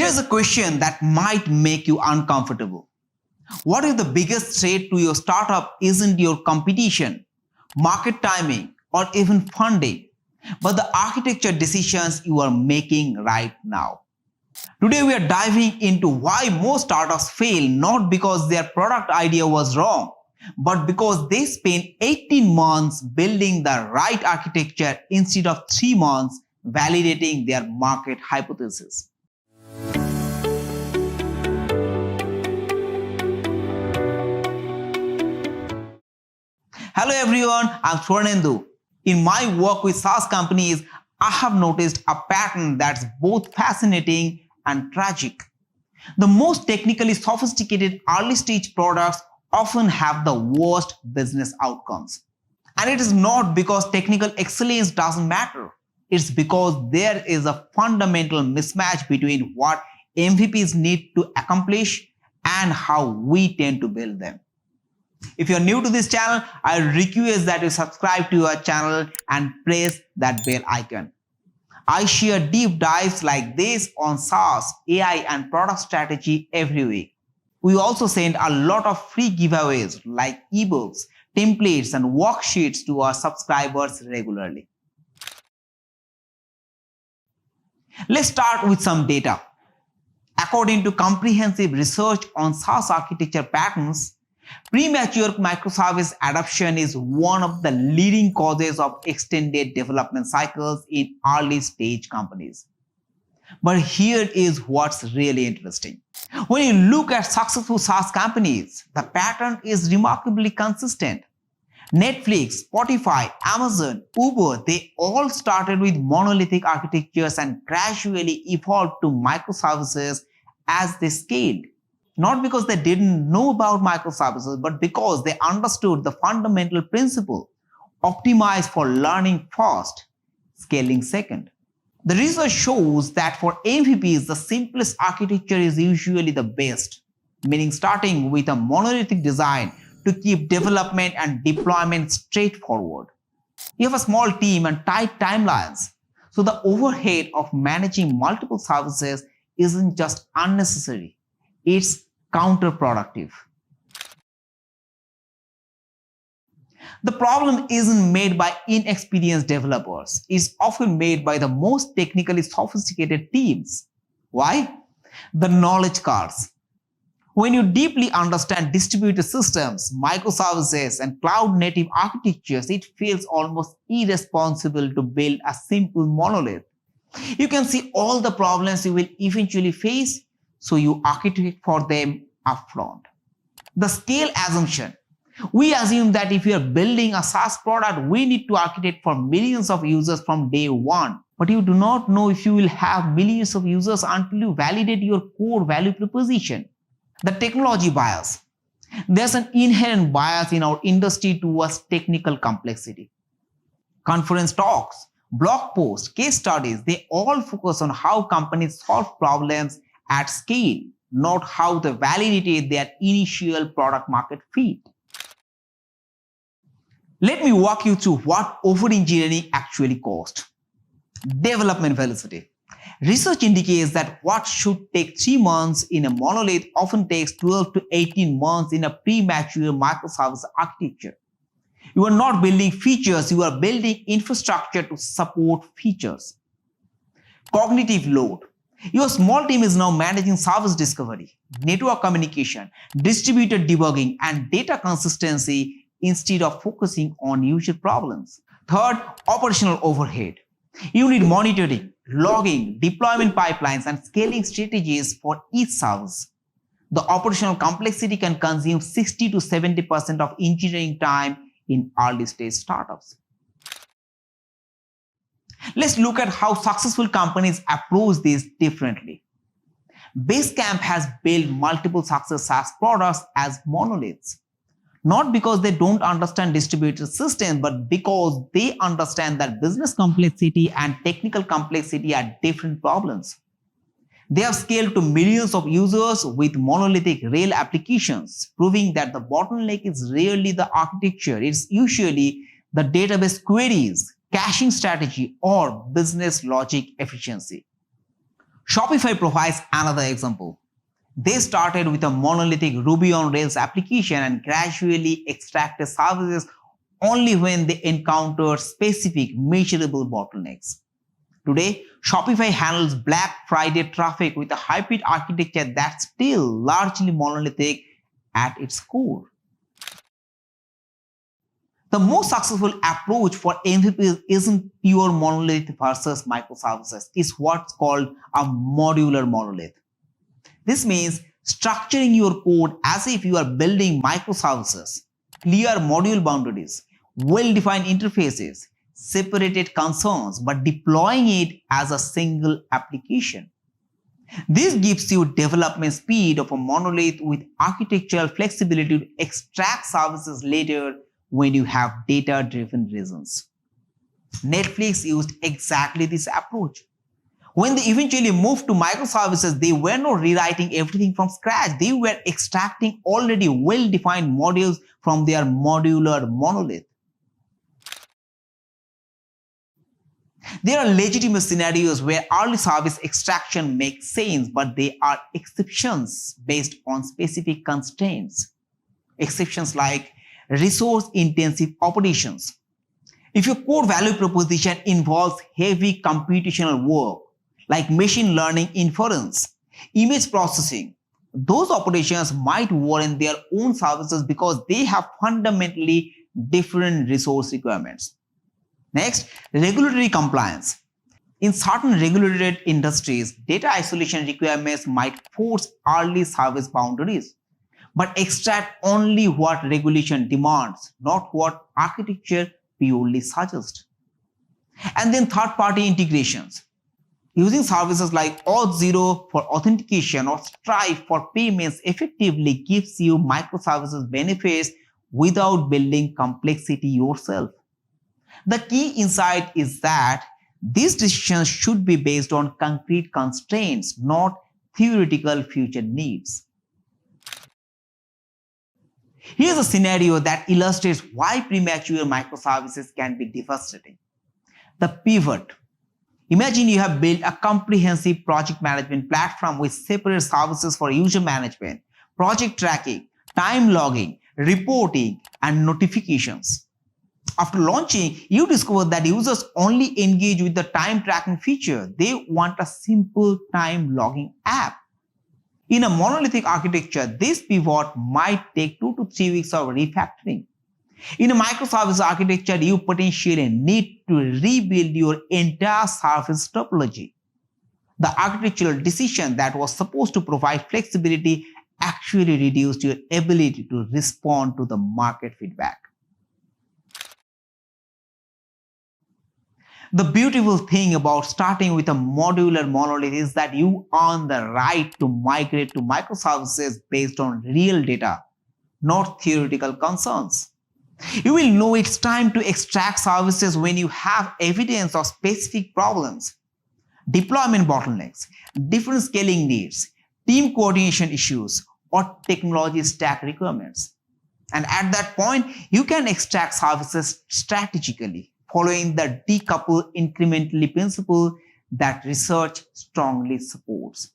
Here's a question that might make you uncomfortable. What if the biggest threat to your startup isn't your competition, market timing, or even funding, but the architecture decisions you are making right now? Today we are diving into why most startups fail not because their product idea was wrong, but because they spent 18 months building the right architecture instead of 3 months validating their market hypothesis. Hello everyone, I'm Swarnendu. In my work with SaaS companies, I have noticed a pattern that's both fascinating and tragic. The most technically sophisticated early stage products often have the worst business outcomes. And it is not because technical excellence doesn't matter. It's because there is a fundamental mismatch between what MVPs need to accomplish and how we tend to build them. If you're new to this channel, I request that you subscribe to our channel and press that bell icon. I share deep dives like this on SaaS, AI, and product strategy every week. We also send a lot of free giveaways like ebooks, templates, and worksheets to our subscribers regularly. Let's start with some data. According to comprehensive research on SaaS architecture patterns, premature microservice adoption is one of the leading causes of extended development cycles in early stage companies. But here is what's really interesting. When you look at successful SaaS companies, the pattern is remarkably consistent. Netflix, Spotify, Amazon, Uber, they all started with monolithic architectures and gradually evolved to microservices as they scaled. Not because they didn't know about microservices, but because they understood the fundamental principle: optimize for learning first, scaling second. The research shows that for MVPs, the simplest architecture is usually the best, meaning starting with a monolithic design to keep development and deployment straightforward. You have a small team and tight timelines, so the overhead of managing multiple services isn't just unnecessary, it's counterproductive. The problem isn't made by inexperienced developers. It's often made by the most technically sophisticated teams. Why? The knowledge curse. When you deeply understand distributed systems, microservices, and cloud-native architectures, it feels almost irresponsible to build a simple monolith. You can see all the problems you will eventually face, so you architect for them upfront. The scale assumption. We assume that if you are building a SaaS product, we need to architect for millions of users from day one. But you do not know if you will have millions of users until you validate your core value proposition. The technology bias. There's an inherent bias in our industry towards technical complexity. Conference talks, blog posts, case studies, they all focus on how companies solve problems at scale, not how they validate their initial product market fit. Let me walk you through what over-engineering actually costs. Development velocity. Research indicates that what should take 3 months in a monolith often takes 12 to 18 months in a premature microservice architecture. You are not building features, you are building infrastructure to support features. Cognitive load. Your small team is now managing service discovery, network communication, distributed debugging, and data consistency instead of focusing on user problems. Third, operational overhead. You need monitoring, logging, deployment pipelines, and scaling strategies for each service. The operational complexity can consume 60 to 70% of engineering time in early stage startups. Let's look at how successful companies approach this differently. Basecamp has built multiple success SaaS products as monoliths. Not because they don't understand distributed systems, but because they understand that business complexity and technical complexity are different problems. They have scaled to millions of users with monolithic real applications, proving that the bottleneck is rarely the architecture, it's usually the database queries, caching strategy, or business logic efficiency. Shopify provides another example. They started with a monolithic Ruby on Rails application and gradually extracted services only when they encountered specific measurable bottlenecks. Today, Shopify handles Black Friday traffic with a hybrid architecture that's still largely monolithic at its core. The most successful approach for MVPs isn't pure monolith versus microservices. It's what's called a modular monolith. This means structuring your code as if you are building microservices, clear module boundaries, well-defined interfaces, separated concerns, but deploying it as a single application. This gives you development speed of a monolith with architectural flexibility to extract services later when you have data-driven reasons. Netflix used exactly this approach. When they eventually moved to microservices, they were not rewriting everything from scratch. They were extracting already well-defined modules from their modular monolith. There are legitimate scenarios where early service extraction makes sense, but they are exceptions based on specific constraints. Exceptions like resource-intensive operations. If your core value proposition involves heavy computational work, like machine learning inference, image processing, those operations might warrant their own services because they have fundamentally different resource requirements. Next, regulatory compliance. In certain regulated industries, data isolation requirements might force early service boundaries, but extract only what regulation demands, not what architecture purely suggests. And then third-party integrations. Using services like Auth0 for authentication or Stripe for payments effectively gives you microservices benefits without building complexity yourself. The key insight is that these decisions should be based on concrete constraints, not theoretical future needs. Here's a scenario that illustrates why premature microservices can be devastating. The pivot. Imagine you have built a comprehensive project management platform with separate services for user management, project tracking, time logging, reporting, and notifications. After launching, you discover that users only engage with the time tracking feature. They want a simple time logging app. In a monolithic architecture, this pivot might take 2 to 3 weeks of refactoring. In a microservice architecture, you potentially need to rebuild your entire service topology. The architectural decision that was supposed to provide flexibility actually reduced your ability to respond to the market feedback. The beautiful thing about starting with a modular monolith is that you earn the right to migrate to microservices based on real data, not theoretical concerns. You will know it's time to extract services when you have evidence of specific problems, deployment bottlenecks, different scaling needs, team coordination issues, or technology stack requirements. And at that point, you can extract services strategically, following the decouple incrementally principle that research strongly supports.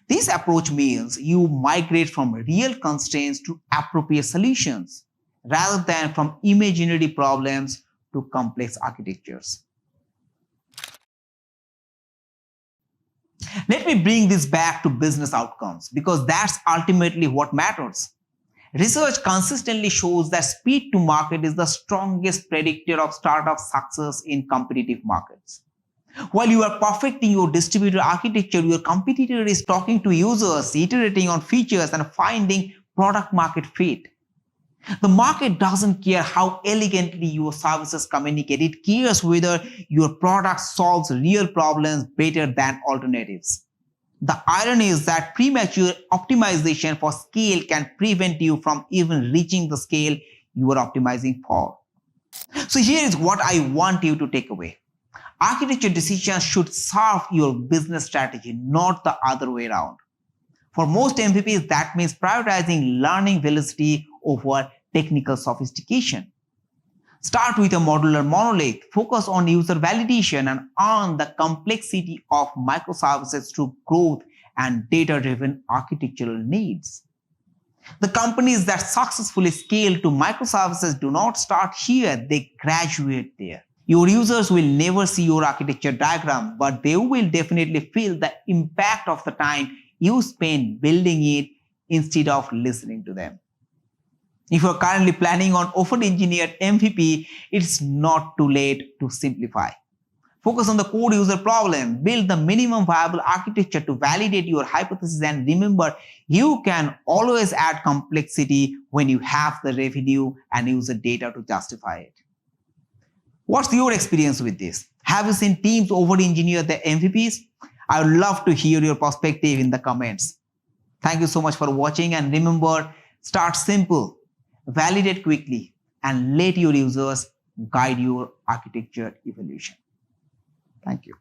This approach means you migrate from real constraints to appropriate solutions, rather than from imaginary problems to complex architectures. Let me bring this back to business outcomes, because that's ultimately what matters. Research consistently shows that speed to market is the strongest predictor of startup success in competitive markets. While you are perfecting your distributed architecture, your competitor is talking to users, iterating on features, and finding product market fit. The market doesn't care how elegantly your services communicate. It cares whether your product solves real problems better than alternatives. The irony is that premature optimization for scale can prevent you from even reaching the scale you are optimizing for. So here is what I want you to take away. Architecture decisions should serve your business strategy, not the other way around. For most MVPs, that means prioritizing learning velocity over technical sophistication. Start with a modular monolith, focus on user validation and on the complexity of microservices through growth and data-driven architectural needs. The companies that successfully scale to microservices do not start here, they graduate there. Your users will never see your architecture diagram, but they will definitely feel the impact of the time you spend building it instead of listening to them. If you're currently planning on over-engineered MVP, it's not too late to simplify. Focus on the core user problem, build the minimum viable architecture to validate your hypothesis, and remember, you can always add complexity when you have the revenue and user data to justify it. What's your experience with this? Have you seen teams over-engineer their MVPs? I would love to hear your perspective in the comments. Thank you so much for watching, and remember, start simple, validate quickly, and let your users guide your architecture evolution. Thank you.